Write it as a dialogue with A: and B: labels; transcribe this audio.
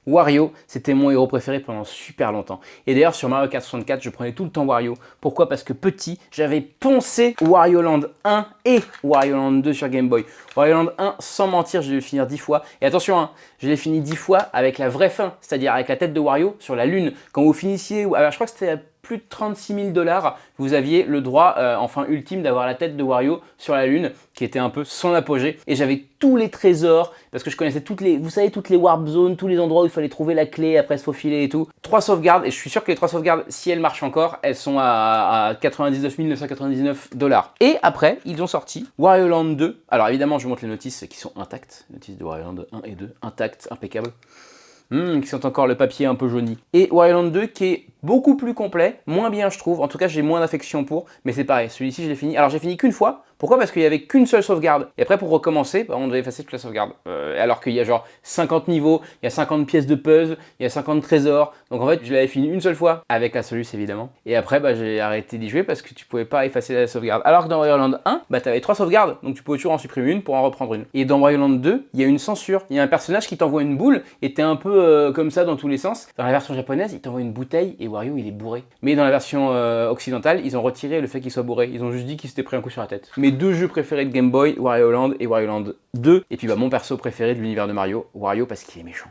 A: Wario, c'était mon héros préféré pendant super longtemps. Et d'ailleurs, sur Mario Kart 64, je prenais tout le temps Wario. Pourquoi? Parce que petit, j'avais poncé Wario Land 1 et Wario Land 2 sur Game Boy. Wario Land 1, sans mentir, je l'ai fini 10 fois. Et attention, hein, je l'ai fini 10 fois avec la vraie fin, c'est-à-dire avec la tête de Wario sur la lune. Quand vous finissiez, alors je crois que c'était à plus de 36 000 $, vous aviez le droit, en fin ultime, d'avoir la tête de Wario sur la lune, qui était un peu son apogée. Et j'avais tous les trésors, parce que je connaissais toutes les, vous savez, toutes les warp zones, tous les endroits où il fallait trouver la clé, après se faufiler et tout. 3 sauvegardes, et je suis sûr que les 3 sauvegardes, si elles marchent encore, elles sont à 99 999 $. Et après, ils ont sorti Wario Land 2. Alors évidemment, je vous montre les notices qui sont intactes. Notices de Wario Land 1 et 2, intactes, impeccables. Qui sont encore le papier un peu jauni. Et Wario Land 2 qui est beaucoup plus complet, moins bien je trouve, en tout cas j'ai moins d'affection pour, mais c'est pareil, celui-ci je l'ai fini. Alors j'ai fini qu'une fois, pourquoi? Parce qu'il n'y avait qu'une seule sauvegarde. Et après pour recommencer, on devait effacer toute la sauvegarde. Alors qu'il y a genre 50 niveaux, il y a 50 pièces de puzzle, il y a 50 trésors. Donc en fait je l'avais fini une seule fois, avec la soluce évidemment. Et après j'ai arrêté d'y jouer parce que tu pouvais pas effacer la sauvegarde. Alors que dans Wario Land 1, tu avais 3 sauvegardes, donc tu pouvais toujours en supprimer une pour en reprendre une. Et dans Wario Land 2, il y a une censure. Il y a un personnage qui t'envoie une boule et t'es un peu comme ça dans tous les sens. Dans la version japonaise, il t'envoie une bouteille et Wario il est bourré. Mais dans la version occidentale, ils ont retiré le fait qu'il soit bourré. Ils ont juste dit qu'il s'était pris un coup sur la tête. Mes 2 jeux préférés de Game Boy, Wario Land et Wario Land 2. Et puis mon perso préféré de l'univers de Mario, Wario parce qu'il est méchant.